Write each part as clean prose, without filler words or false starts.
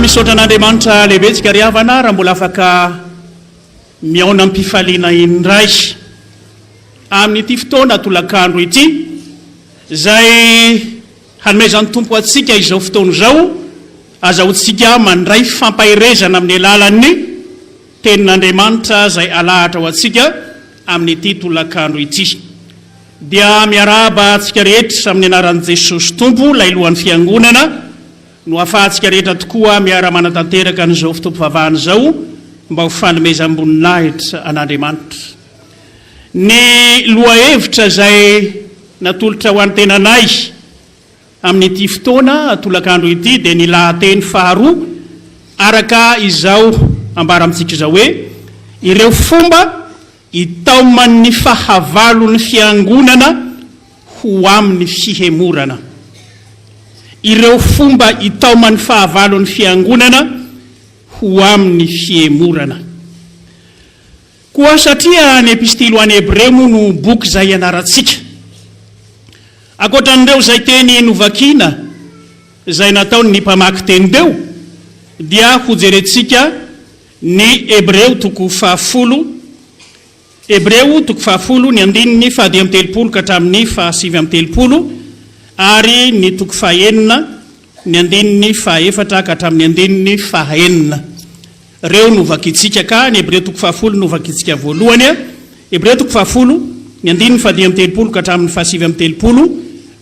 misaotra an'Andriamanitra lehibe tsika ry havana raha mbola afaka miaona am-pifaliana indray amin'ity fotoana tolakandro ity zay hanomezan'ny tompo atsika izao fotoana izao azahotsika mandray fampahirezana amin'ny alalan'ny tenin'Andriamanitra zay alahatra ho atsika amin'ity tolakandro ity. Dia miarahaba atsika rehetra amin'ny anaran'i Jesosy Tompo ilay lohan'ny fiangonana no ahafahantsika rehetra tokoa miara-manatanteraka an'izao fotoam-pivavahana izao mba ho fanomezam-boninahitra an'Andriamanitra. Ny lohahevitra zay natolotra ho an'ny tenanay amin'ity fotoana tolakandro ity dia ny lahateny faharoa araka izao ambara amintsika izao hoe ireo fomba hitaoman'ny fahavalon'ny fiangonana ho amin'ny fihemorana. Ireo fomba hitaoman'ny fahavalon'ny fiangonana ho amin'ny fihemorana. Koa satria ny epistily ho an'ny Hebreo no boky zay ianarantsika. Ankoatran'ireo zay teny novakiana zay nataony ny mpamaky teny teo dia ho jerentsika ny Hebreo toko 10. Hebreo toko 10 ny andininy 10 ka hatramin'ny 7 ary ny toko 9 ny andininy 4 ka hatramin'ny andininy 9. Reo no vakitsika ka ny Hebreo toko 10 no vakitsika voalohany. Hebreo toko 10 ny andininy 10 ka hatramin'ny 7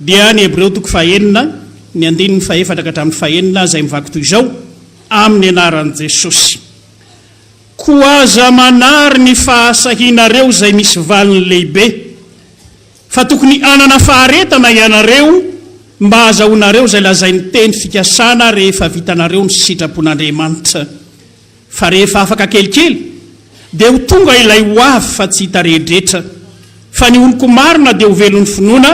dia ny Hebreo toko 9 ny andininy 4 ka hatramin'ny 9 zay mivaky toy izao amin'ny anaran'i Jesosy. Koa aza manary ny fahasahinareo zay misy valiny lehibe fa tokony anana faharetana ianareo mba azahoanareo zay lazainy teny fikasana rehefa vitanareo ny sitrapon'Andriamanitra. Fa rehefa afaka kelikely dia ho tonga ilay ho avy fa tsy hita rehetra. Fa ny oloko marina dia ho velon'ny finoana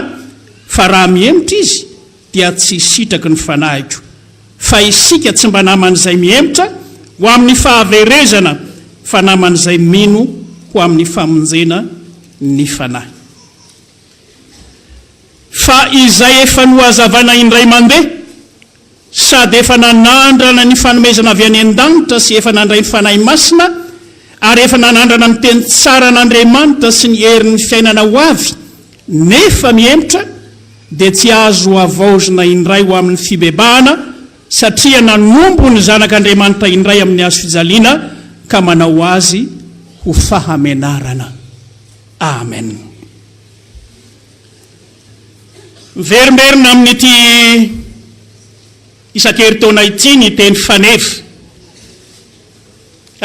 fa raha mihemotra izy dia tsy sitraky ny fanahiko. Fa isika tsy mba naman'izay mihemotra ho amin'ny fahaverezana fa naman'izay mino ho amin'ny famonjena ny fanahy. Fa izay efa nohazavana indray mandeha sady efa nanandrana ny fanomezana avy any an-danitra sy efa nandray ny fanahy masina ary efa nanandrana ny teny tsara an'Andriamanitra sy ny herin'ny fiainana ho avy nefa mihemotra dia tsy azo avaozina indray ho amin'ny fibebahana satria nanombo ny zanak'Andriamanitra indray amin'ny hazo fijaliana ka manao azy ho fahamenarana. Amen. Miverimberina amin'ity Isankerin-taona ity ny teny faneva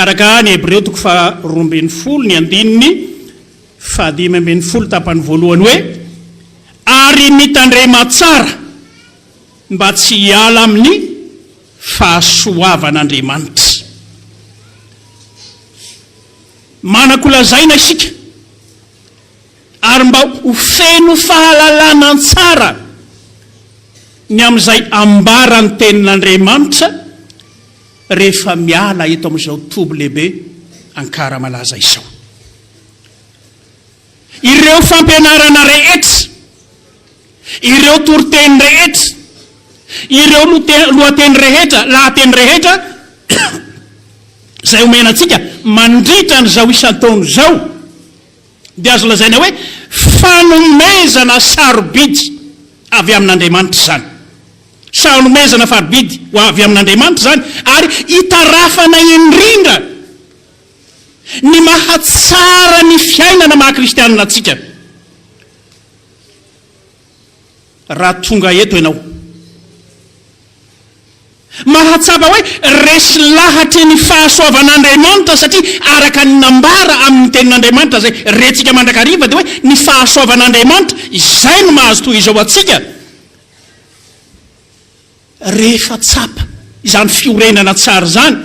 araka ny Hebreo toko 12 ny andininy 15 tapany voalohany hoe ary mitandrema tsara mba tsy hiala amin'ny fahasoavan'Andriamanitra. Manakolazaina isika ary mba ho feno fahalalana tsara ny amin'izay ambarany tenin'Andriamanitra rehefa miala eto amin'izao Tobilehibe Ankaramalaza izao. Ireo fampianarana rehetra, ireo toriteny rehetra, ireo lohateny rehetra, lahateny rehetra zay omenantsika mandritra n'izao isan-taona izao dia azo lazaina hoe fanomezana sarobidy avy amin'Andriamanitra zany. Fanomezana farobidy avy amin'Andriamanitra zany ary hitarafana indrindra ny mahatsara ny fiainana maha-kristianina atsika. Raha tonga eto ianao mahatsapa hoe resy lahatry ny fahasoavan'Andriamanitra satria araka ny nambara amin'ny tenin'Andriamanitra zay retsika mandrakariva dia hoe ny fahasoavan'Andriamanitra izay no mahazo toy izao atsika. Rehefa tsapa izany fiorenana tsara zany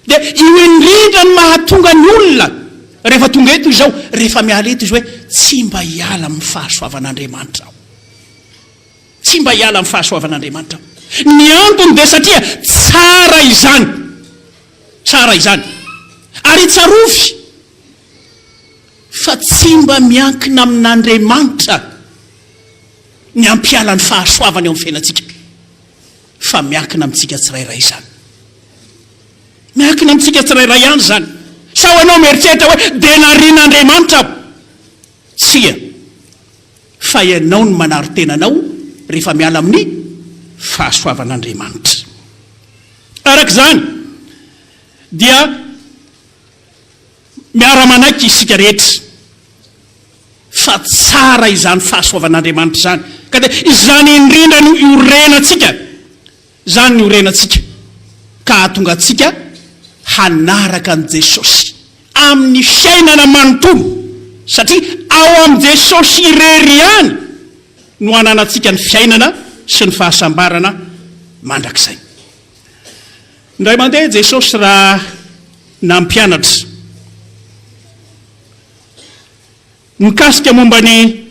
dia io indrindra ny mahatonga ny olona rehefa tonga eto izao rehefa miala eto izy hoe tsy mba hiala amin'ny fahasoavan'Andriamanitra. Tsy mba hiala amin'ny fahasoavan'Andriamanitra. Ny antony dia satria tsara izany. Tsara izany. Ary tsarovy fa tsy mba miankina amin'Andriamanitra ny ampiala ny fahasoavany ao amin'ny fiainantsika fa miankina amintsika tsirairay izany. miankina amintsika tsirairay ihany zany. Sao anao mieritreritra hoe de narian'Andriamanitra aho. Tsia, fa ianao no manaro tenanao rehefa miala amin'ny fahasoavan'Andriamanitra. Arak'izany dia miara-manaiky isika rehetra fa tsara izany fahasoavan'Andriamanitra zany. Ka dia izany indrindra no iorenantsika, zany ny iorenantsika, ka hahatonga antsika hanaraka an' Jesosy amin'ny fiainana manontolo, satria ao am' Jesosy irery ihany no ananantsika ny fiainana sy ny fahasambarana mandrakizay. Indray mandeha Jesosy raha nampianatra mikasika momba ny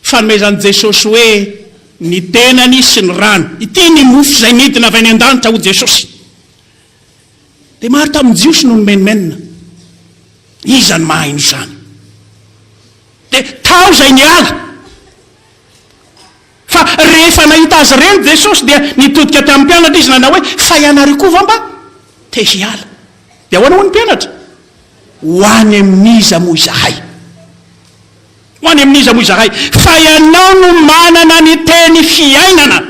fanomezan'i Jesosy hoe ny tenany sy ny rano, ity ny mofo izay midina avy any an-danitra ho Jesosy. Dia maro tamin'ny jiosy no nomenimenina, iza ny mahaino izany? Dia tao izay niala. Fa rehefa nahita azy reny Jesosy dia nitodika tamin'ny mpianatra izy nanao hoe fa ianareo koa va mba te hiala? Dia ahoana ho ny mpianatra? Ho any amin'iza moa izahay? Ho any amin'iza moa izahay? Fa ianao no manana ny teny fiainana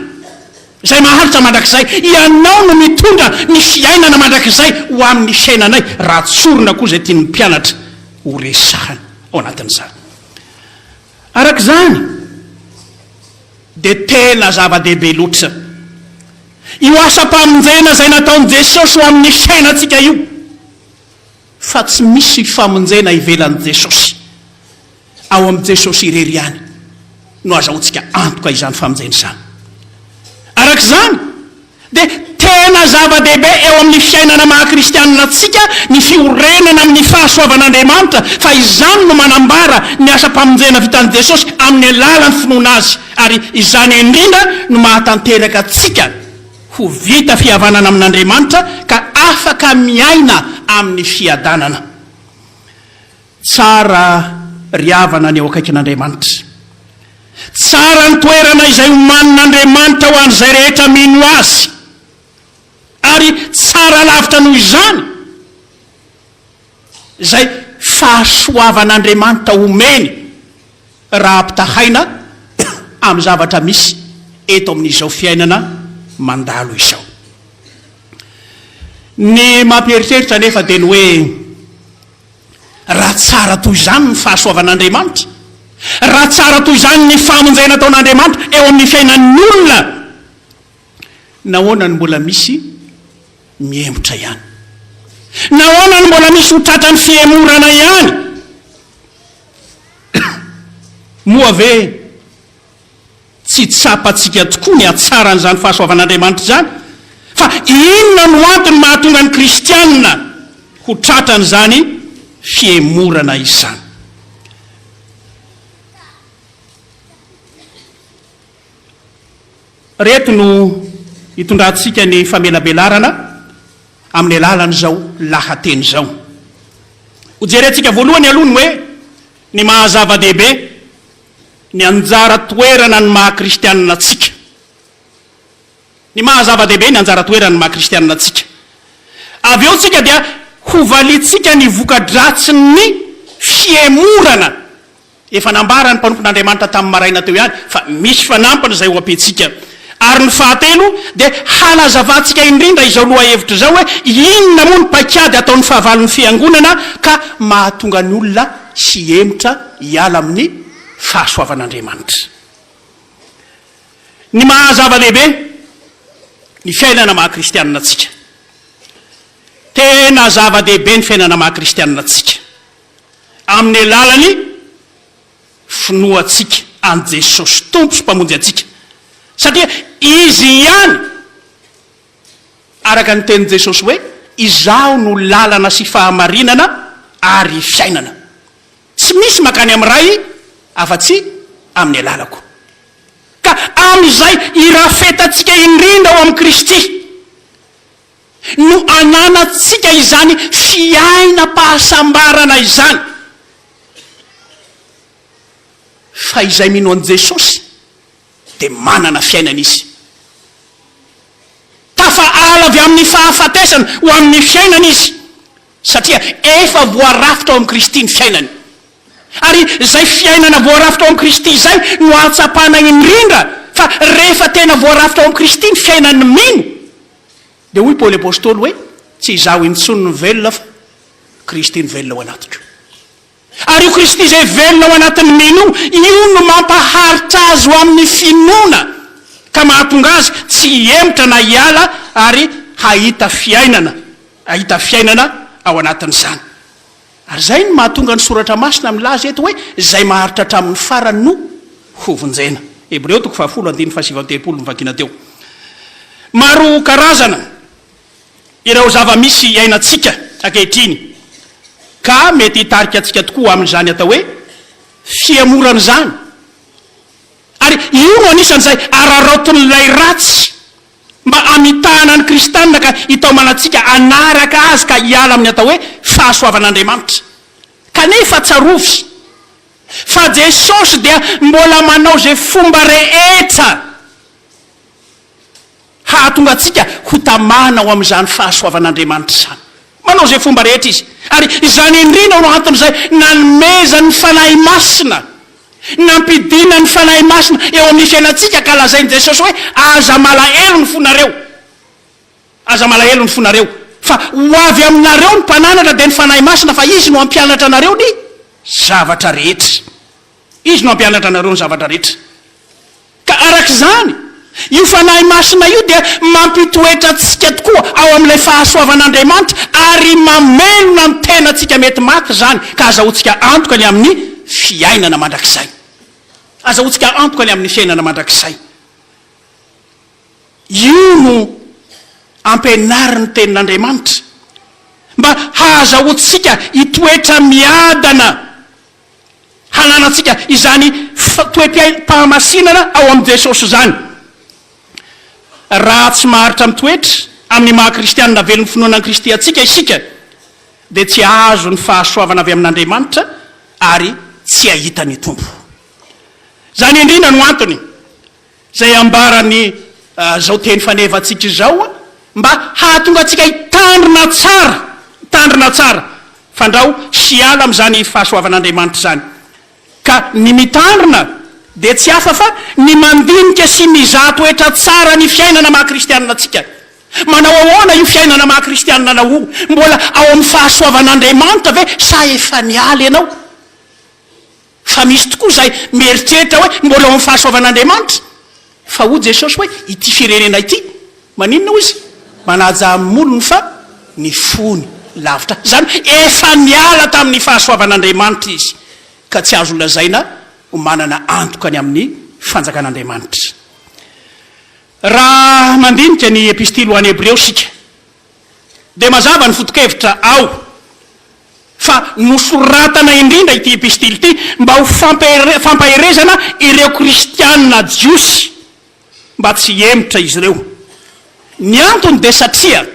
izay maharitra mandrakizay. Ianao no mitondra ny fiainana mandrakizay ho amin'ny fiainanay. Raha tsorona koa izay tian'ny mpianatra ho resahana ao anatin'izany. Arak'izany dia tena zava-dehibe loatra io asa-pamonjena izay nataon'i Jesosy ho amin'ny fiainantsika io. Fa tsy misy famonjena ivelan'i Jesosy, ao amin'i Jesosy irery ihany no azahoantsika antoka izany famonjena izany. Arak'izany dia tena zava-dehibe eo amin'ny fiainana maha-kristianina antsika ny fiorenana amin'ny fahasoavan'Andriamanitra, fa izany no manambara ny asa-pamonjena vitan'i Jesosy amin'ny alalan'ny finoana azy, ary izany indrindra no mahatanteraka antsika ho vita fihavanana amin'Andriamanitra ka afaka miaina amin'ny fiadanana. Tsara ry havana ny eo akaikin'Andriamanitra, tsara ny toerana izay homanin'Andriamanitra ho an'izay rehetra mino azy, ary tsara lavitra noho izany izay fahasoavan'Andriamanitra homeny raha ampitahaina amin'ny zavatra misy eto amin'izao fiainana mandalo izao. Ny mampieritreritra nefa dia ny hoe raha tsara toy izany ny fahasoavan'Andriamanitra, raha tsara toy izany ny famonjena ataon'Andriamanitra eo amin'ny fiainan'ny olona, nahoana ny mbola misy mihemotra ihany? Nahoana ny mbola misy ho tratran'ny fihemorana ihany? Moa ve tsy tsapantsika tokoa ny hatsaran'izany fahasoavan'Andriamanitra izany? Fa inona no antony mahatonga ny kristianina ho tratran'izany fihemorana izany? Reto no hitondrantsika ny famelabelarana amin'ny alalan'izao lahateny izao. Hojerentsika voalohany aloha ny hoe ny mahazava-dehibe ny anjara toerana ny maha-kristianina antsika. Ny mahazava-dehibe ny anjara toerana ny maha-kristianina antsika. Avy eo tsika dia hovalitsika ny voka-dratsin'ny fihemorana. Efa nambara ny mpanompon'Andriamanitra tamin'ny maraina teo ihany, fa misy fanampana izay ho ampiantsika. Ary ny fahatelo dia hanazavantsika indrindra izao loha hevitra izao hoe inona moa ny paikady ataon'ny fahavalon'ny fiangonana ka mahatonga ny olona sy hemotra hiala amin'ny fahasoavan'Andriamanitra. Ny mahazava-dehibe ny fiainana maha-kristianina antsika. Tena zava-dehibe ny fiainana maha-kristianina antsika amin'ny alalany finoantsika an' Jesosy tompo sy mpamonjy antsika. Satria izy ihany araka ny tenin'i Jesosy hoe izaho no lalana sy fahamarinana ary fiainana. Tsy misy makany amin'ny ray afa-tsy amin'ny alalako. Ka amin'izay irafetantsika indrindra ao amin'ny Kristy no ananatsika izany fiaina-pahasambarana izany. Fa izay mino an' Jesosy dia manana fiainana izy. Tafa miala avy amin'ny fahafatesana ho amin'ny fiainana izy satria efa voarafitra ao amin'ny Kristy ny fiainany. Ary zay fiainana voarafitra ao amin'ny Kristy zay no ahatsapana indrindra fa rehefa tena voarafitra ao amin'ny Kristy ny fiainany mino dia hoy Paoly apôstôly hoe tsy izaho intsony ny velona fa Kristy ny velona ao anatiko. Ary io Kristy zay velona ao anatin'ny mino io no mampaharitra azy ho amin'ny finoana ka mahatonga azy tsy hemotra na hiala ary hahita fiainana ao anatin'izany. Ary zay no mahatonga ny soratra masina milaza eto hoe zay maharitra hatramin'ny farany no hovonjena. Hebreo 10:7-8 mivakina teo. Maro karazana ireo zava-misy iainantsika ankehitriny ka mety hitarika antsika tokoa amin'izany atao hoe fihemorana zany. Ary io no anisan'izay ararotin'ilay ratsy mba amitahana ny kristianina ka hitaomanantsika anaraka azy ka hiala amin'ny atao hoe fahasoavan'Andriamanitra. Kanefa tsarovy fa Jesosy dia mbola manao zay fomba rehetra hahatonga atsika ho tamana ao amin'izany fahasoavan'Andriamanitra zany. Manao zay fomba rehetra izy. Ary izany indrindra no anton'izay nanomeza ny fanahy masina, nampidina ny fanahy masina eo amin'ny fiainantsika ka lazainy Jesosy hoe aza malahelo ny fonareo. Aza malahelo ny fonareo. Fa ho avy aminareo ny mpananatra dia ny fanahy masina fa izy no ampianatra anareo ny zavatra rehetra. Izy no ampianatra anareo ny zavatra rehetra. Ka arak'izany io fanahy masina io dia mampitoetra antsika tokoa ao amin'ilay fahasoavan'Andriamanitra ary mamelona ny tena antsika mety maty zany ka azahoantsika antoka ny amin'ny fiainana mandrakizay. Azahoantsika antoka ny amin'ny fiainana mandrakizay. Io no ampianariny tenin'Andriamanitra mba hahazahoantsika hitoetra miadana hananantsika izany toe-pahamasinana ao amin'ny Jesosy zany. Raha tsy maharitra mitoetra amin'ny maha kristianina velon'ny finoana Kristy atsika isika dia tsy azo ny fahasoavana avy amin'Andriamanitra ary tsy ahita ny tombo. Zany indrindra no antony zay ambarany zao teny fanevantsika izao mba hahatonga atsika hitandrina tsara fandrao sy hiala amin'izany fahasoavan'Andriamanitra zany. Ka ny mitandrina dia tsy hafa fa ny mandinika sy mizaha toetra tsara ny fiainana maha kristianina atsika. Manao ahoana io fiainana maha kristianina anao mbola ao amin'ny fahasoavan'Andriamanitra ve sa efa niala ianao? Fa misy tokoa zay mieritreritra hoe mbola ao amin'ny fahasoavan'Andriamanitra. Fa ho Jesosy hoe ity firenena ity maninona ho izy? Manaja amin'ny olony fa ny fony lavitra. Zany efa niala tamin'ny fahasoavan'Andriamanitra izy ka tsy azo lazaina ho manana antokany amin'ny fanjakan'Andriamanitra. Raha mandinika ny epistily ho an'ny Hebreo sika dia mazava ny foto-kevitra ao fa nosoratana indrindra ity epistily ity mba ho fampaherezana ireo kristianina jiosy mba tsy hemotra izy ireo. Ny antony dia satria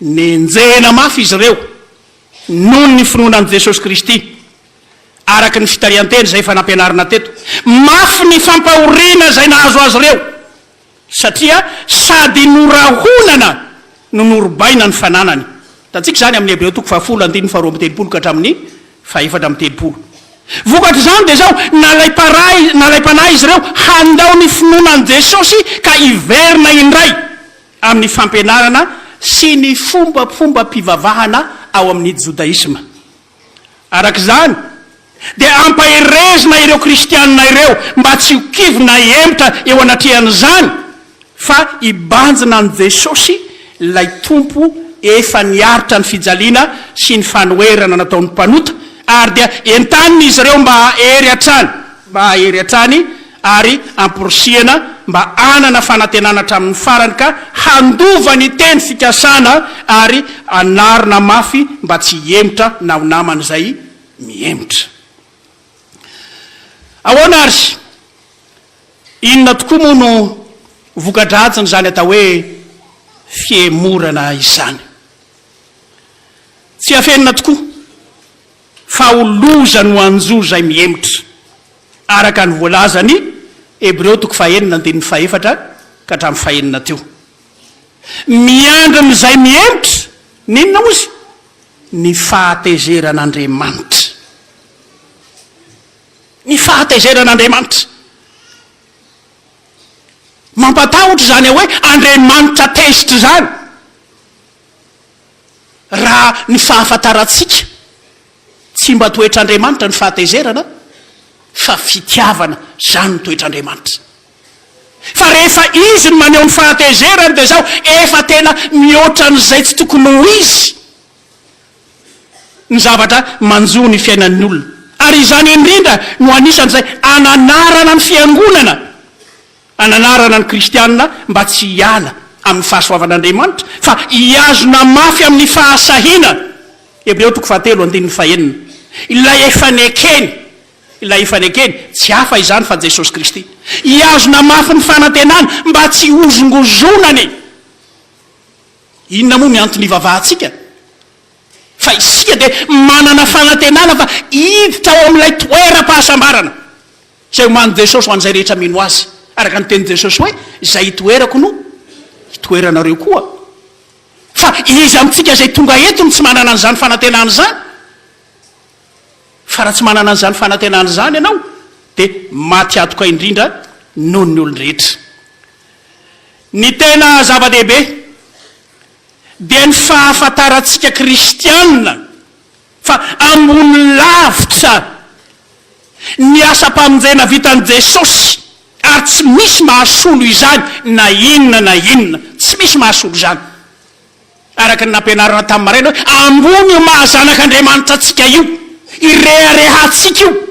nenjehana mafy izy ireo noho ny finoanan'i Jesosy Kristy araka ny fitarianteny zay efa nampianarina teto. Mafy ny fampahoriana zay nahazo azy ireo satria sady norahonana no norobaina ny fananany. Tatsika zany amin'ny Hebreo 10:12-13 ka hatramin'ny 4:30. Vokatra zany dia zao nalaim-panahy izy ireo handao ny finoanan'i Jesosy ka hiverina indray amin'ny fampianarana sy ny fomba mpivavahana ao amin'ny jodaisma. Arak'izany dia ampahirezina ireo kristianina ireo mba tsy hokivona hemotra eo anatrehan'izany fa hibanjina an' Jesosy lay tompo efa niaritra ny fijaliana sy ny fanoherana nataon'ny mpanota ary dia entaniny izy ireo mba hahery hatrany ary amporosiana mba anana fanantenana hatramin'ny farany ka handova ny teny fikasana ary anarina mafy mba tsy hemotra na ho namana izay mihemotra. Ahoana ary inona tokoa moa no vokadratsiny zany atao hoe fihemorana izany? Tsy hafenina tokoa fa oloza no anjo zay mihemotra araka ny voalazany Hebreo 9:4 ka hatramin'ny 5 teo. miandrin'izay mihemitra ninona mozy ny fahatezeran'Andriamanitra, ny fahatezeran'Andriamanitra. Mampatahotra zany hoe Andriamanitra tezitra zany raha ny fahafantarantsika tsy mba toetr'Andriamanitra ny fahatezerana fa fitiavana zany ny toetr'Andriamanitra. Fa rehefa izy ny maneho ny fahatezerana dia zao efa tena mihoatra n'izay tsy tokony ho izy ny zavatra manjo ny fiainan'ny olona. Ary izany indrindra no anisan'izay ananarana ny fiangonana, ananarana ny kristianina mba tsy hiala amin'ny fahasoavan'Andriamanitra fa hiazona mafy amin'ny fahasahina. Hebreo 13:1. Ilay efanekeny, ilay efanekeny tsy hafa izany fa Jesosy Kristy. Hiazona mafy ny fanantenana mba tsy hozongozonany. Inona moa ny antony ivavahantsika? Fa isika dia manana fanantenana fa hiditra ao amin'ilay toeram-pahasambarana izay omany Jesosy ho an'izay rehetra mino azy. Araka ny teny Jesosy hoe izay hitoerako no hitoeranareo koa. Fa izy amintsika izay tonga etony tsy manana an'izany fanantenana zany. Fa raha tsy manana an'izany fanantenana zany ianao dia maty atoka indrindra noho ny olon-drehetra. Ny tena zava-dehibe dia ny fahafantarantsika kristianina fa ambony lavitra ny asa-pamonjena vitan'i Jesosy, ary tsy misy mahasolo izany na inona na inona, tsy misy mahasolo izany. Araka ny nampianarana tamin'ny maraina hoe ambony io mahazanak'Andriamanitra atsika io, ireharehantsika io,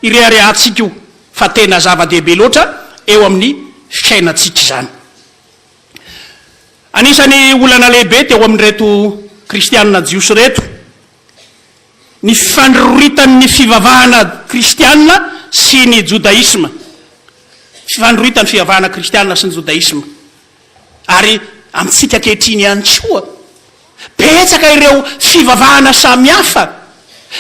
ireharehantsika io, fa tena zava-dehibe loatra eo amin'ny fiainantsika izany. Anisany olana lehibe teo amin'reto kristianina jiosy reto ny fifandroritan'ny fivavahana kristianina sy ny jodaisma, fifandroritan'ny fivavahana kristianina sy ny jodaisma. Ary amintsika kehitriny ihany koa betsaka ireo fivavahana samihafa,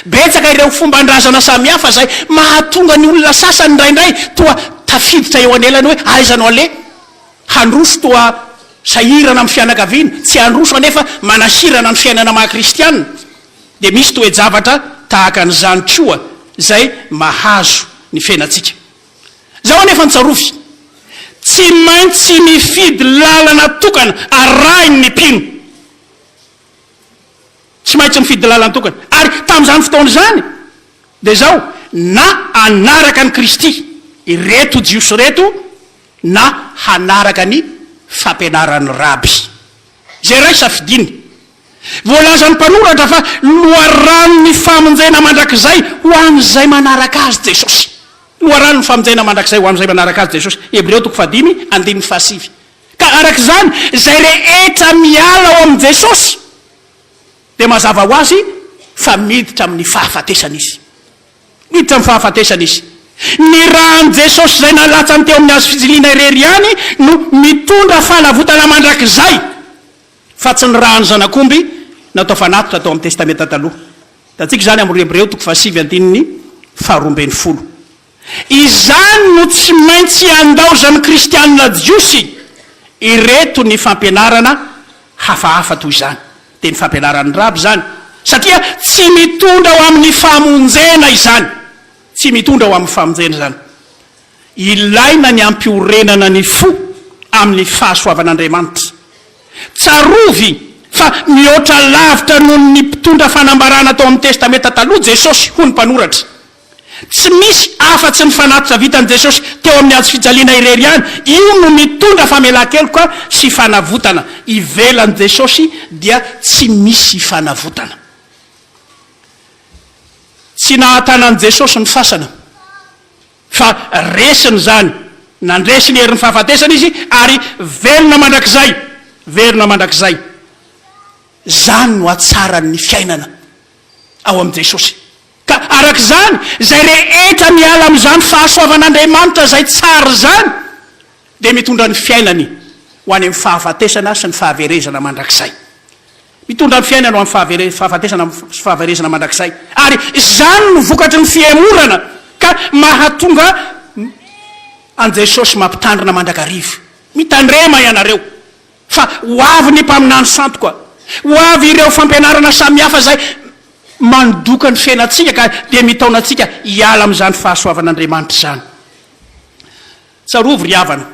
betsaka ireo fomban-drazana samihafa zay mahatonga ny olona sasany indraindray toa tafiditra eo anelany hoe aizanao ale handroso toa sahirana amin'ny fianakaviana, tsy handroso anefa manasirana ny fiainana maha-kristianina. Dia misy toe-javatra tahaka an'izany koa zay mahazo ny fiainantsika. Zaho anefa nitsarovy tsy maintsy mifidy lalana tokana arahiny ny mpino, tsy maintsy mifidy lalana tokana. Ary tamin'izany fotoana izany dia zao na hanaraka ny Kristy ireto jiosy reto na hanaraka ny fampianaran'ny raby. Zay ray safidiny voalazan'ny mpanoratra fa loharan'ny famonjena mandrakizay ho an'izay manaraka azy Jesosy. Loharan'ny famonjena mandrakizay ho an'izay manaraka azy Jesosy. Hebreo 5:5. Ka araka izany izay rehetra miala ao amin'i Jesosy dia mazava ho azy fa miditra amin'ny fahafatesana izy, miditra amin'ny fahafatesana izy. Ny rahan'i Jesosy izay nalatsany teo amin'ny azo fijiliana irery ihany no mitondra fanavotana mandrakizay, fa tsy ny rahan'ny zanakomby natao fanatitra tao amin'ny testamenta taloha. Tatsika izany amin'ny Hebreo 7:20. Izany no tsy maintsy andaozan'ny kristianina jiosy ireto ny fampianarana hafahafa toy izany, dia ny fampianaran'ny raby zany, satria tsy mitondra ho amin'ny famonjena izany, tsy mitondra ho amin'ny famonjena zany. Ilaina ny ampiorenana ny fo amin'ny fahasoavan'Andriamanitra. Tsarovy fa mihoatra lavitra noho ny mpitondra fanambarana tao amin'ny testamenta taloha Jesosy ho ny mpanoratra. Tsy misy afa-tsy ny fanatitra vitan'i Jesosy teo amin'ny azo fijaliana irery ihany. Io no mitondra famelan-keloka sy fanavotana. Ivelan'i Jesosy dia tsy misy fanavotana. Tsy nahatanan'i Jesosy ny fasana fa resiny zany, nandresiny herin'ny fahafatesana izy ary velona mandrakizay, velona mandrakizay. Zany no atsarany fiainana ao amin'i Jesosy. Ka araka izany izay rehetra miala amin'izany fahasoavan'Andriamanitra izay tsara zany dia mitondra ny fiainany ho any amin'ny fahafatesana sy ny fahaverezana mandrakizay. Mitondra ny fiainany ho amin'ny fahafatesana sy fahaverezana mandrakizay. Ary zany no vokatry ny fihemorana ka mahatonga an Jesosy mampitandrina mandrakarivo. Mitandrema ianareo, fa ho avy ny mpaminany santo koa, ho avy ireo fampianarana samihafa zay mandoka ny fiainatsika ka dia mitaonantsika hiala amin'izany fahasoavan'Andriamanitra zany. Tsarovo ry havana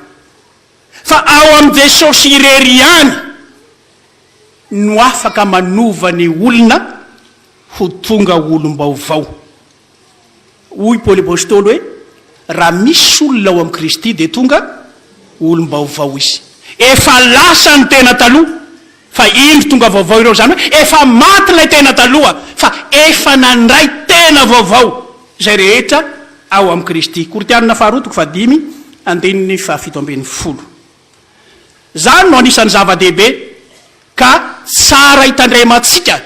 fa ao am' Jesosy irery ihany no afaka manova ny olona ho tonga olom-baovao. Hoy Paoly apôstôly hoe raha misy olona ao am' Kristy dia tonga olom-baovao izy. Efa lasa ny tena taloha fa indro tonga vaovao ireo, zany hoe efa maty lay tena taloha fa efa nandray tena vaovao zay rehetra ao am' Kristy. Koritianina faharotoko fa 10:7. Zany no anisan'ny zava-dehibe ka tsara hitandrematsika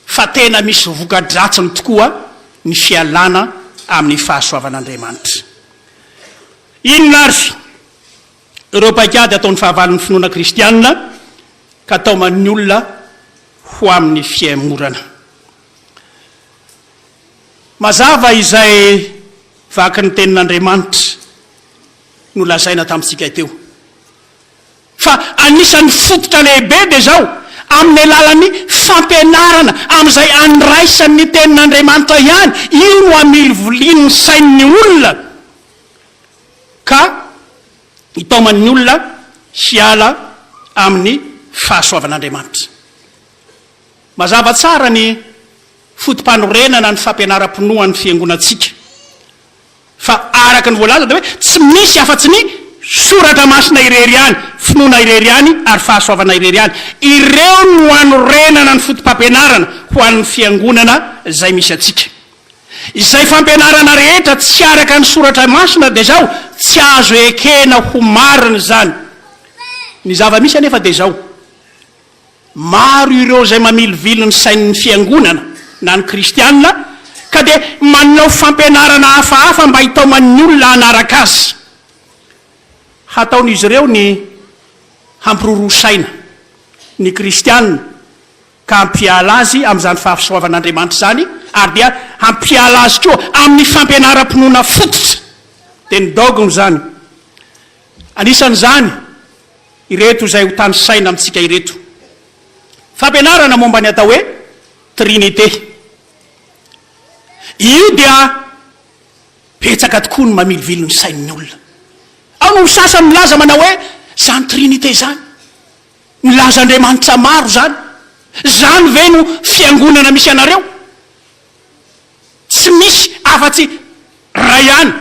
fa tena misy voka-dratsiny tokoa ny fialana amin'ny fahasoavan'Andriamanitra. Inona ary ireo paikady ataon'ny fahavalon'ny finoana kristianina ka hitaoman'ny olona ho amin'ny fihemorana. Mazava izay vaky ny tenin'Andriamanitra no lazaina tamintsika teo fa anisan'ny fototra lehibe dia zao amin'ny alalan'ny fampianarana amin'izay andraisan'ny tenin'Andriamanitra ihany, io no amilivoliny ny sain'ny olona ka hitaoman'ny olona hiala amin'ny fahasoavan'Andriamanitra. Mazava tsara ny fotom-panorenana ny fampianaram-pinoan'ny fiangonantsika fa araka ny voalaza dia hoe tsy misy afa-tsy ny soratra masina irery ihany, finoana irery ihany ary fahasoavana irery ihany. Ireo no anorenana ny fotom-pampianarana ho an'ny fiangonana zay misy atsika. Izay fampianarana rehetra tsy araka ny soratra masina dia zao tsy azo ekena ho marina zany. Ny zava-misy anefa dia zao, maro ireo zay mamiliviliny sain'ny fiangonana na ny kristianina ka dia manao fampianarana hafahafa mba hitaoman'ny olona hanaraka azy. Hataon'izy ireo ny hampirorosaina ny kristianina ka hampiala azy amin'izany fahasoavan'Andriamanitra zany ary dia hampiala azy koa amin'ny fampianaram-pinoana fototra dia ny dogme zany. Anisan'izany ireto izay ho tany saina amintsika ireto, fampianarana momba ny atao hoe trinité. Io dia petsaka tokoa ny mamiliviliny sain'ny olona. Ao no sasany milaza manao hoe zany trinité zany milaza Andriamanitra maro zany, zany ve no fiangonana misy anareo? Tsy misy afa-tsy ray ihany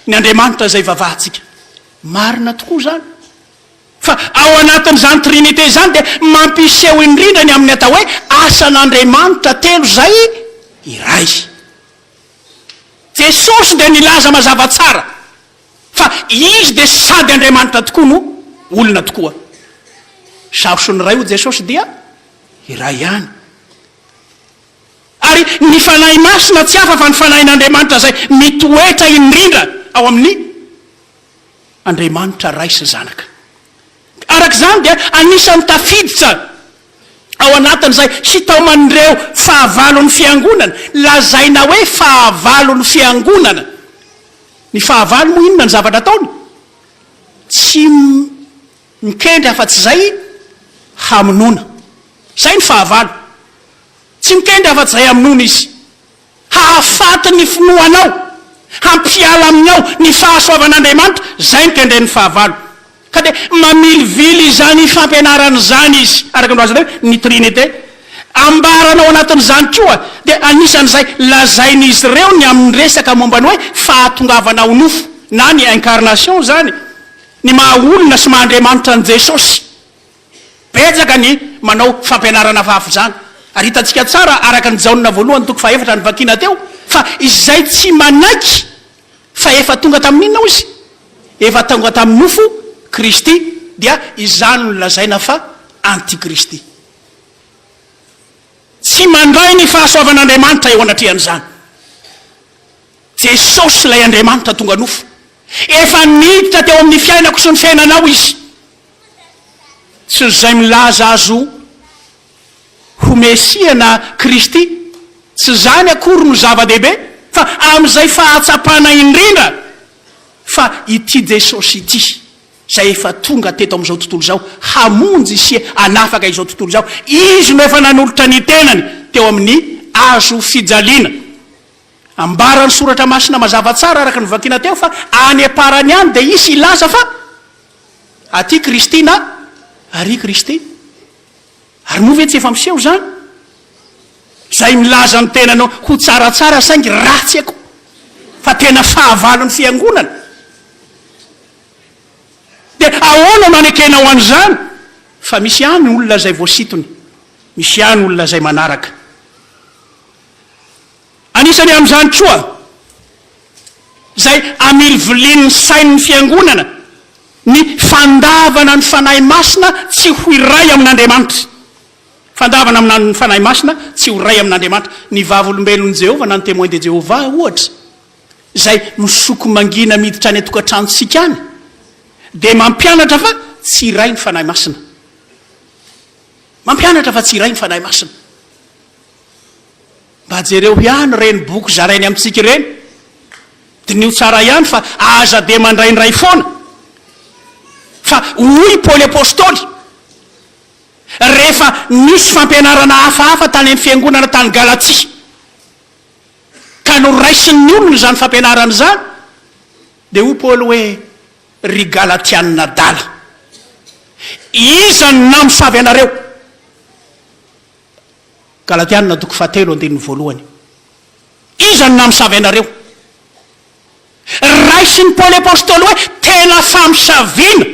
ny Andriamanitra zay vavahantsika. Marina tokoa zany fa ao anatin'izany trinité zany dia mampiseho indrindra ny amin'ny atao hoe asan'Andriamanitra telo zay iray. Jesosy dia nilaza mazava tsara fa izy dia sady Andriamanitra tokoa no olona tokoa. Saosy ny ray ho Jesosy dia iray ihany. Ary ny fanahy masina tsy hafa fa ny fanahin'Andriamanitra zay mitoetra indrindra ao amin'ny Andriamanitra ray sy zanaka. Araka izany dia anisan'ny tafiditra ao anatin'izay hitaoman'ireo fahavalon'ny fiangonana, lazaina hoe fahavalon'ny fiangonana. Ny fahavalo moa inona ny zavatra ataony? Tsy mikendry afa-tsy zay hamonoana. Zay ny fahavalo. Tsy mikendry afa-tsy zay hamonoana izy. Hahafaty ny finoanao, hampiala aminao ny fahasoavan'Andriamanitra, zay ny kendren'ny fahavalo. Ka dia mamilivily izany fampianarana zany izy, araka ny hoe ny trinité. Ambaranao anatin'izany koa dia anisan'izay lazain'izy ireo ny amin'ny resaka momba ny hoe fahatongavana ho nofo na ny incarnation zany, ny mahaolona sy mahandriamanitra an' Jesosy. Betsaka ny manao fampianarana fafy zany. Ary hitantsika tsara araka ny Jaona voalohany toko faha-efatra ny vakina teo fa izay tsy manaiky fa efa tonga tamin'inona izy? Efa tonga tamin'ny nofo Kristy, dia izany no lazaina fa antikristy. Tsy mandray ny fahasoavan'Andriamanitra eo anatrehan'izany. Jesosy ilay Andriamanitra tonga nofo. Efa niditra teo amin'ny fiainako sy ny fiainanao izy. Tsy izay milaza azo ho Mesia na Kristy, tsy zany akory no zava-dehibe, fa amin'izay fahatsapana indrindra fa ity Jesosy ity zay efa tonga teto am'izao tontolo zao hamonjy sy anafaka izao tontolo zao. Izy no efa nanolotra ny tenany teo amin'ny azo fijaliana. Ambarany soratra masina mazava tsara araka ny vakina teo fa any aparany any de isy ilaza fa aty Kristina ary Kristy. Ary moa ve tsy efa miseho zany? Zay milaza ny tenanao ho tsaratsara saingy ratsy ako fa tena fahavalon'ny fiangonana. De ahoana manekenao an'izany? Fa misy any olona zay voasitony, misy any olona zay manaraka. Anisany amin'izany koa zay amilvolin'ny sain'ny fiangonana ny fandavana ny fanahy masina tsy ho iray amin'Andriamanitra. Fandavana amin'ny fanahy masina tsy ho iray amin'Andriamanitra. Ny vavolombelon'i Jehova na ny témoin de Jehova ohatra zay misoko mangina miditra any atokantranotsika any de mampianatra fa tsy iray ny fanahy masina. Mampianatra fa tsy iray ny fanahy masina. Mba jereo ihany reny boky zarainy amintsika ireny dinio tsara ihany fa aza de mandraindray foana fa hoy Paoly apôstôly rehefa nisy fampianarana hafahafa tany amin'ny fiangonana tany Galatia ka noraisiny olona zany fampianarana zany de hoy Paoly hoe ry Galatianina dala iza ny namosavy anareo. Galatianina toko 7:1. Iza ny namosavy anareo? Raisiny Paoly apôstôly hoe tena famisaviana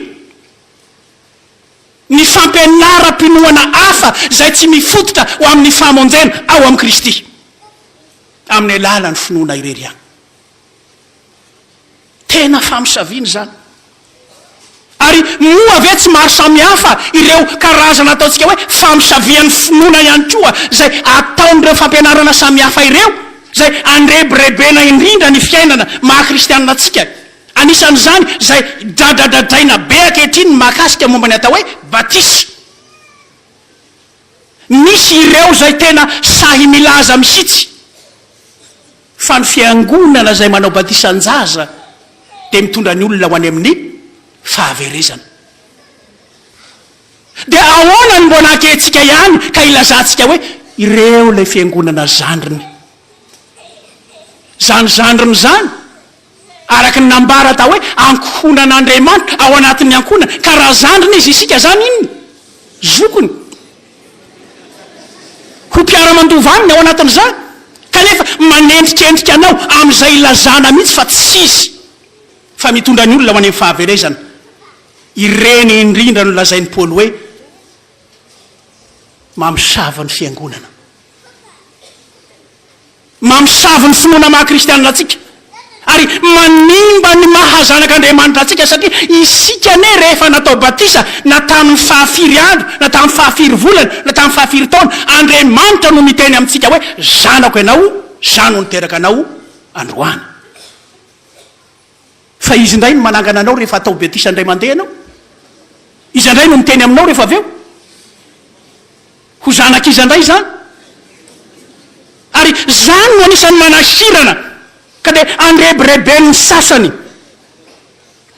ny fampianaram-pinoana hafa zay tsy mifototra ho amin'ny famonjena ao amin'ny Kristy amin'ny alalan'ny finoana irery ihany. Tena famisaviana zany. Ary moa ave tsy maro samihafa ireo karazana ataontsika hoe famisavian'ny finoana ihany koa zay ataon'ireo fampianarana samihafa ireo zay andrebrebena indrindra ny fiainana maha-kristianina atsika. Anisan'izany zay dradadradraina be ankehitriny mahakasika momba ny atao hoe batisy. Misy ireo zay tena sahy milaza misitsy fa ny fiangonana zay manao batisan-jaza de mitondra ny olona ho any amin'ny fahaverezana. De ahoana ny mbona ankehitsika ihany ka ilazantsika hoe ireo lay fiangonana zandriny. Zany zandriny zany araky ny nambara atao hoe ankohonan'Andriamanitra ao anatin'ny ankohonana ka raha zandriny izy isika zany inony zokony ho mpiara-mandovaniny ao anatin'izany kanefa manendrikendrika anao amin'izay ilazana mihitsy fa tsy izy fa mitondra ny olona ho any amin'ny fahaverezana. Ireny indrindra no lazain'ny Paoly hoe mamosavy ny fiangonana, mamosavy ny finoana maha-kristianina atsika ary manimba ny mahazanak'Andriamanitra atsika satria isika ne rehefa natao batisa na tamin'ny fahafiry andro na tamin'ny fahafiry volana na tamin'ny fahafiry taona Andriamanitra no miteny amintsika hoe zanako ianao, zano niteraka anao androany. Fa izy indray no manangana anao rehefa atao betisa indray mandeha anao. Izy indray no miteny aminao rehefa aveo ho zanak'izy indray zany. Ary zany no anisan'ny manasirana ka de andrebreben'ny sasany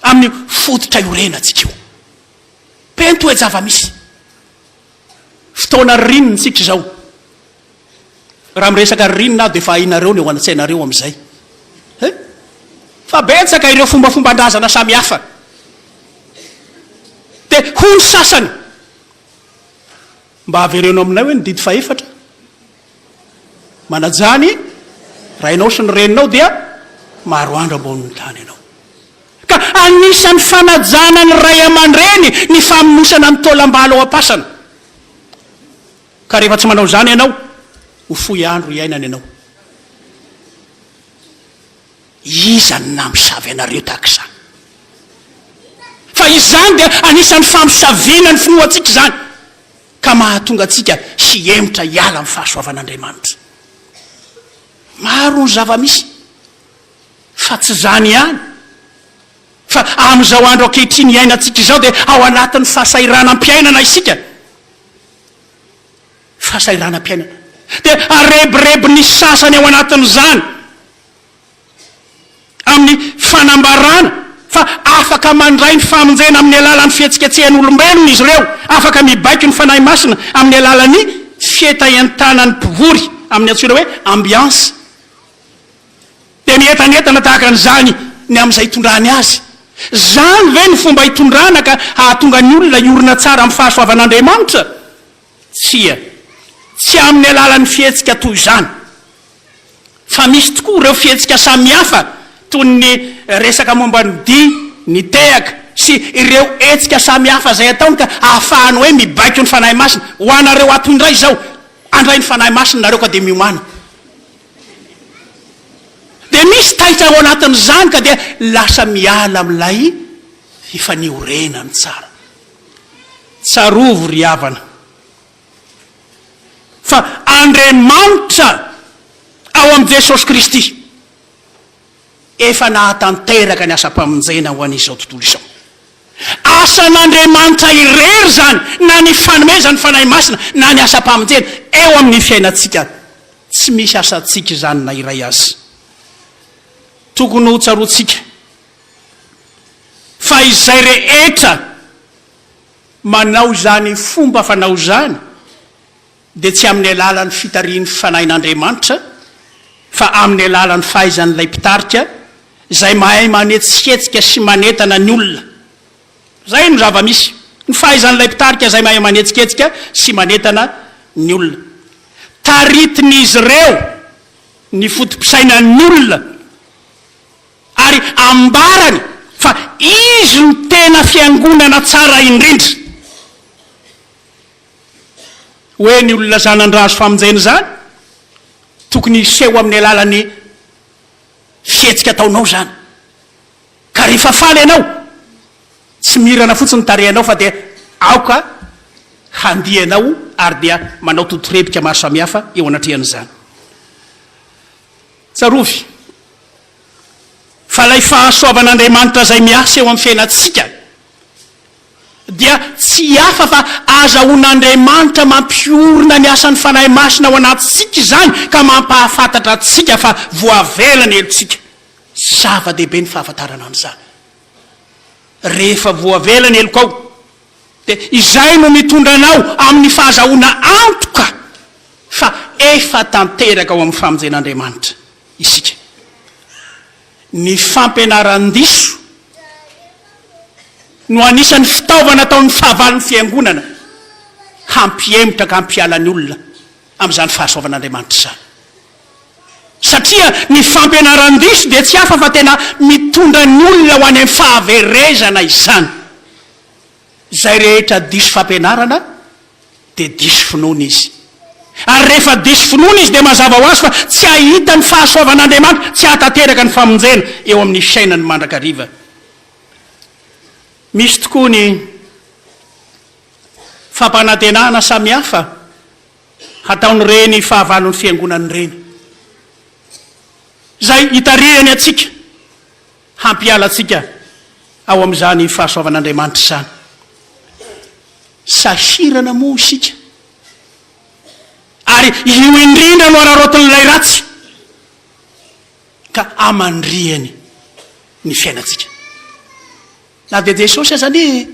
amin'ny fototra iorenantsika io. Pento hoe zava-misy fotoana ririnina tsika zao. Raha miresaka ririnina de fa inareo ny eo an-tsainareo amin'izay. Fa betsaka ireo fombafomban-drazana samy hafa. De ho ny sasany mba averenao aminay hoe ny didy fahefatra manajany raha ianao sy ny reninao dia maro andro ambonin'ny tany ianao. Ka anisan'ny fanajana ny ray aman-dreny ny famonosana ny tolam-balo ao am-pasana. Ka rehefa tsy manao zany ianao ho fohy andro iainana ianao. Iza ny namosavy anareo tahaka izany? Fa izany dia anisan'ny famosaviana ny finoantsika zany ka mahatonga atsika sy emotra hiala amin'ny fahasoavan'Andriamanitra. Maro ny zava-misy fa tsy zany ihany fa amin'izao andro ankehitriny iainantsika izao dia ao anatin'ny fahasairanam-piainana isika. Fahasairanam-piainana dia areborebo ny sasany ao anatin'izany amin'ny fanambarana fa afaka mandray ny famonjena amin'ny alalan'ny fihetsiketsehan'olombelona izy ireo, afaka mibaiky ny fanahy masina amin'ny alalan'ny fietaen-tanany mpivory amin'ny antsoina hoe ambiance. Dia mientanentana tahaka an'izany ny amin'izay hitondrany azy. Zany ve ny fomba hitondrana ka hahatonga ny olona iorina tsara amin'ny fahasoavan'Andriamanitra? Tsy amin'ny alalan'ny fihetsika toy izany. Fa misy tokoa ireo fihetsika samihafa toy ny resaka momba ny dia, ny tehaka sy ireo hetsika samihafa izay ataony ka ahafahany hoe mibaiko ny fanahy masina. Ho anareo ato indray zao, andray ny fanahy masina nareo ka dia miomana. Dia misy taitra ao anatin'izany ka dia lasa miala amin'ilay fifaniorenany tsara. Tsarovo ry havana. Fa Andriamanitra ao am Jesosy Kristy efa nahatanteraka ny asa-pamonjena ho an'izao tontolo izao. Asan'Andriamanitra irery zany, na ny fanomezany fanahy masina na ny asa-pamonjena eo amin'ny fiainantsika. Tsy misy asantsika zany na iray azy. Tokony ho tsaroantsika fa izay rehetra manao zany fomba fanao zany dia tsy amin'ny alalan'ny fitarian'ny fanahin'Andriamanitra, fa amin'ny alalan'ny fahaizan'ilay mpitarika izay mahay manetsiketsika sy manetana ny olona. Zay no zava-misy. Ny fahaizan'ilay mpitarika izay mahay manetsiketsika sy manetana ny olona. Taritin'izy ireo ny fotom-pisainan'ny olona ary ambarany fa izy no tena fiangonana tsara indrindra. Hoe ny olona zanan-drazo famonjena zany tokony hiseho amin'ny alalan'ny fihetsika ataonao zany. Ka rehefa faly ianao, tsy mirana fotsiny tarehanao fa dia aoka handianao ary dia manao totorepika maro samihafa eo anatrehan'izany. Tsarovy fa lay fahasoavan'Andriamanitra izay miasa eo amin'ny fiainantsika dia tsy hafa fa azahoan'Andriamanitra mampiorina ny asan'ny fanahy masina ao anatintsika izany ka mampahafantatra antsika fa voavelany elontsika. Zava-dehibe ny fahafantarana an'izany. Rehefa voavelany eloko ao dia izay no mitondra anao amin'ny fahazahoana antoka fa efa tanteraka ao amin'ny famonjen'Andriamanitra isika. Ny fampianaran-diso no anisan'ny fitaovana ataon'ny fahavalon'ny fiangonana hampihemotra ka hampiala ny olona amin'izany fahasoavan'Andriamanitra izany. Satria ny fampianaran-diso dia tsy hafa fa tena mitondra ny olona ho any amin'ny fahaverezana izany. Izay rehetra diso fampianarana dia diso finoana izy. Ary rehefa diso finoana izy dia mazava ho azy fa tsy ahita ny fahasoavan'Andriamanitra, tsy ahatanteraka ny famonjena eo amin'ny fiainany mandrakariva. Misy tokoa ny fampanantenana samihafa ataon'ireny fahavalon'ny fiangonany ireny, izay hitarihany atsika hampiala atsika ao amin'izany fahasoavan'Andriamanitra izany. Sahirana moa isika ary io indrindra no ararotin'ilay ratsy ka amandriany ny fiainantsika. Na dia Jesosy zany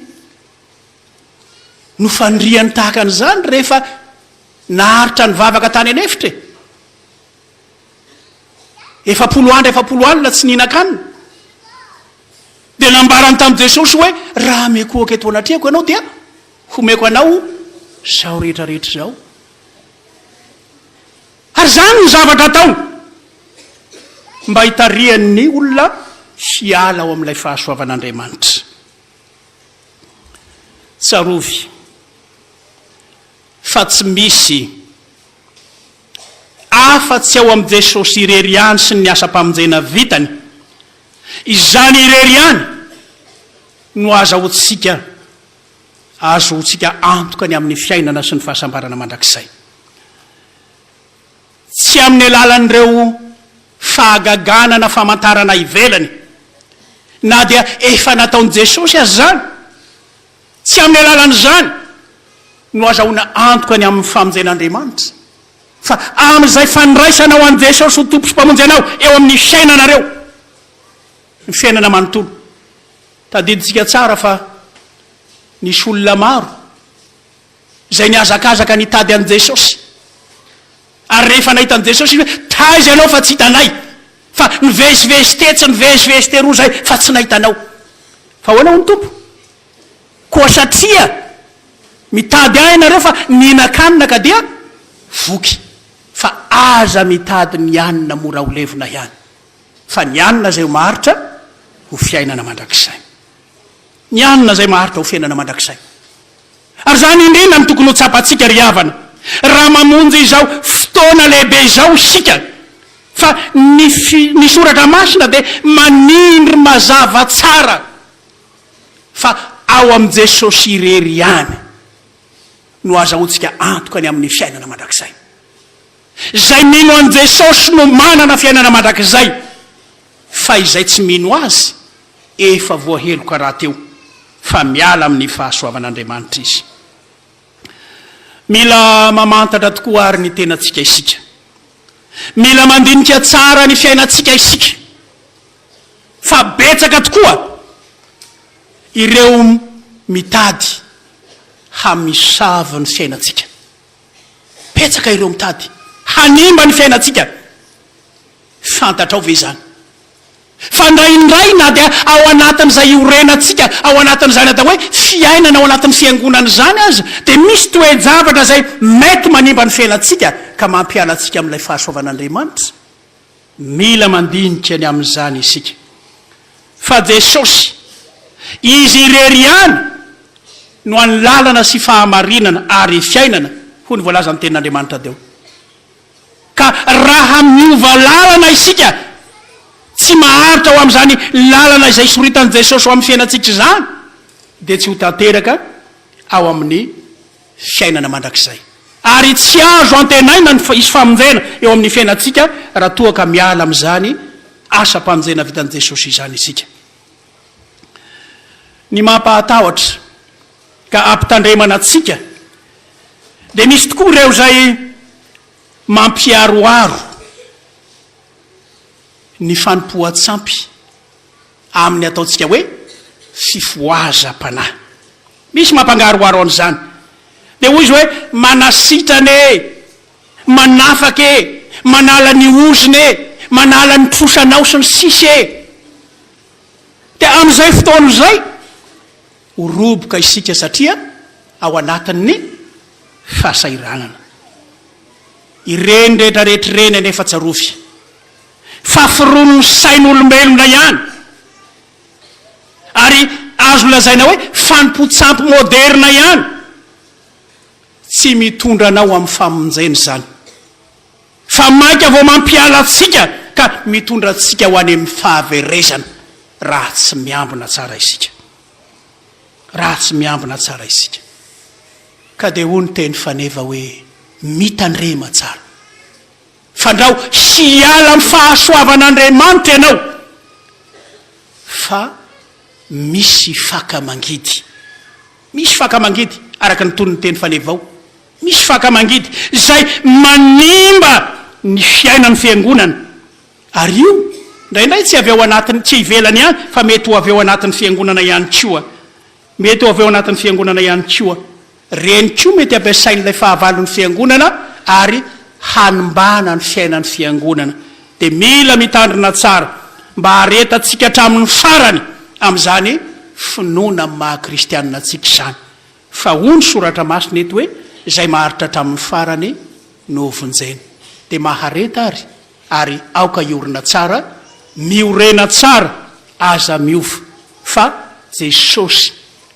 no fandriany tahaka an'izany rehefa naharitra ny vavaka tany anefitra. 40 andro tsy nihinan-kanina. Dia nambarany tamin'i Jesosy hoe raha mekoaka eto anatrehako ianao dia homeko anao zao rehetrarehetra zao. Ary zany ny zavatra atao mba hitarihan'ny olona hiala ao amin'ilay fahasoavan'Andriamanitra. Tsarovy fa tsy misy afa-tsy ao amin'i Jesosy irery ihany sy ny asa-pamonjena vitany. Izany irery ihany no azahoantsika antoka ny amin'ny fiainana sy ny fahasambarana mandrakizay. Tsy amin'ny alalan'ireo fahagaganana famantarana ivelany na dia efa nataon'i Jesosy azy zany, tsy amin'ny alalan'izany no azahoana antoka ny amin'ny famonjen'Andriamanitra, fa amin'izay fandraisana ho an'i Jesosy ho tompo sy mpamonjenao eo amin'ny fiainanareo, ny fiainana manontolo. tadiditsika tsara fa nisy olona maro zay niazakazaka nitady an' Jesosy ary rehefa nahitan' Jesosy hoe taizy anao fa tsy hitanay fa nivezivezy tetsy nivezivezy teroa zay fa tsy nahitanao fa hoana ho ny tompo koa satria mitady ahy nareo fa ninakanina ka dia voky fa aza mitady ny anina mora ho levina ihany fa ny anina zay maharitra ho fiainana mandrakizay ny anina zay maharitra ho fiainana mandrakizay ary zany indrindra ny tokony ho tsapatsika ry havana raha mamonjy izao fotoana lehibe izao isika fa ny soratra masina dia manindry mazava tsara fa ao am' Jesosy irery ihany no azahoantsika antokany amin'ny fiainana mandrakizay zay mino an' Jesosy no manana fiainana mandrakizay fa izay tsy mino azy efa voaheloka raha teo fa miala amin'ny fahasoavan'Andriamanitra izy mila mamantatra tokoa ary ny tenatsika isika mila mandinika tsara ny fiainatsika isika fa betsaka tokoa ireo mitady hamisava ny fiainatsika betsaka ireo mitady hanimba ny fiainatsika fantatrao ve zany fandraindray na dia ao anatin'izay iorenatsika ao anatin'izay natao hoe fiainana ao anatin'ny fiangonana zany aza dia misy toe-javatra zay mety manimba ny fiainatsika ka mampialatsika amin'ilay fahasoavan'Andriamanitra mila mandinika ny amin'izany isika fa Jesosy izy irery ihany no any lalana sy fahamarinana ary fiainana ho ny voalaza ny tenin'Andriamanitra deo ka raha miova lalana isika tsy maharitra ao amin'izany lalana izay soritan'i Jesosy ho amin'ny fiainatsika zany dia tsy ho tanteraka ao amin'ny fiainana mandrakizay ary tsy azo antenaina isy famonjena eo amin'ny fiainatsika raha toa ka miala amin'izany asa-pamonjena vitan'i Jesosy izany isika ny mampahatahotra ka ampitandremana atsika dia misy tokoa ireo zay mampiaroaro ny fanompoatsampy amin'ny ataontsika hoe fifoazam-panahy misy mampangaroaro an'izany dia hoy izy hoe manasitrane manafake manala ny ozine manala ny trosanao sy ny sise dia amin'izay fotoana izay ho roboka isika satria ao anatin'ny fahasairanana ireny rehetrarehetra ireny anefa tsarovy fa fironony sain'olombelona ihany ary azo lazaina hoe fanompo-tsampy moderna ihany tsy mitondra anao amin'ny famonjeny zany fa mainka vao mampiala atsika ka mitondra atsika ho any amin'ny fahaverezana raha tsy miambina tsara isika raha tsy miambina tsara isika ka dia ho ny teny faneva hoe mitandrema tsara fandrao sy hiala amin'ny fahasoavan'Andriamanitra ianao fa misy fakamangidy araka ny tony ny teny fanevao misy fakamangidy zay manimba ny fiainan'ny fiangonana ary io indraindray tsy avy ao anatiny tsy ivelany ihany fa mety ho avy ao anatin'ny fiangonana ihany koa mety ho avy ao anatin'ny fiangonana ihany koa reny koa mety ampiasain'ilay fahavalon'ny fiangonana ary hanimbana ny fiainan'ny fiangonana dia mila mitandrina tsara mba haretatsika hatramin'ny farany amin'izany finoana amin'ny maha-kristianina atsika izany fa ho ny soratra masina eto hoe izay maharitra hatramin'ny farany no vonjena dia mahareta ary aoka iorina tsara miorena tsara aza miova fa Jesosy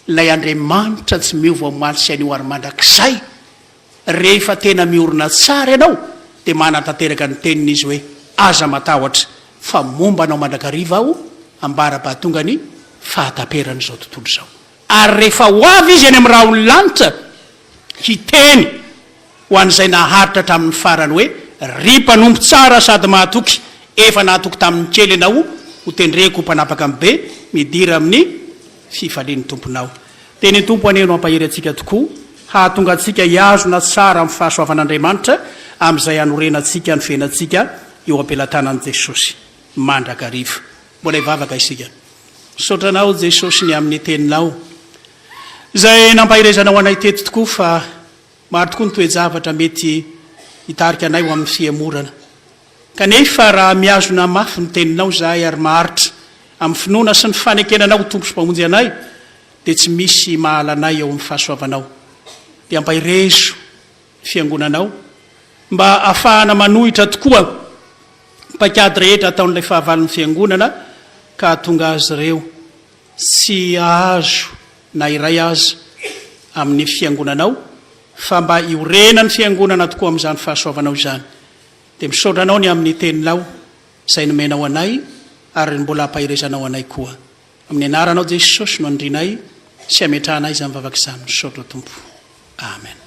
ilay Andriamanitra tsy miova omaly sy anio ary mandrakizay rehefa tena miorina tsara ianao dia manatanteraka ny tenin'izy hoe aza matahotra fa momba anao mandrakariva aho ambara-pahatonga ny fahataperan'izao tontolo izao ary rehefa ho avy izy any amin'ny raha ony lanitra hiteny ho an'izay naharitra hatramin'ny farany hoe ry mpanompo tsara sady mahatoky efa nahatoky tamin'ny kely ianao ho tendreko ho mpanapaka amin'ny be midira amin'ny fifalian'ny tomponao teny tompo aneno ampahery atsika tokoa hahatonga atsika hiazona tsara amin'ny fahasoavan'Andriamanitra amin'izay hanorenatsika ny fiainatsika eo ampelantanan'i Jesosy mandrakariva mbola hivavaka isika Sotranao Jesosy ny amin'ny teninao izay nampahirezanao anay teto tokoa fa maro tokoa ny toe-javatra mety hitarika anay ho amin'ny fihemorana. Kanefa raha miazona mafy ny teninao zahay ary maharitra amin'ny finoana sy ny fanekenanao ho tompo sy mpamonjy anay dia tsy misy mahala anay eo amin'ny fahasoavanao. Dia ampahirezo fiangonanao mba ahafahana manohitra tokoa mpakady rehetra ataon'ilay fahavalon'ny fiangonana ka tonga azy ireo tsy azo na iray aza amin'ny fiangonanao fa mba iorena ny fiangonana tokoa amin'izany fahasoavanao izany. Dia misotranao ny amin'ny teninao izay nomenao anay ary mbola ampahirezanao anay koa. Amin'ny anaranao Jesosy no andrinay sy ametrahanay izany vavaka izany. Misotro Tompo. Amen.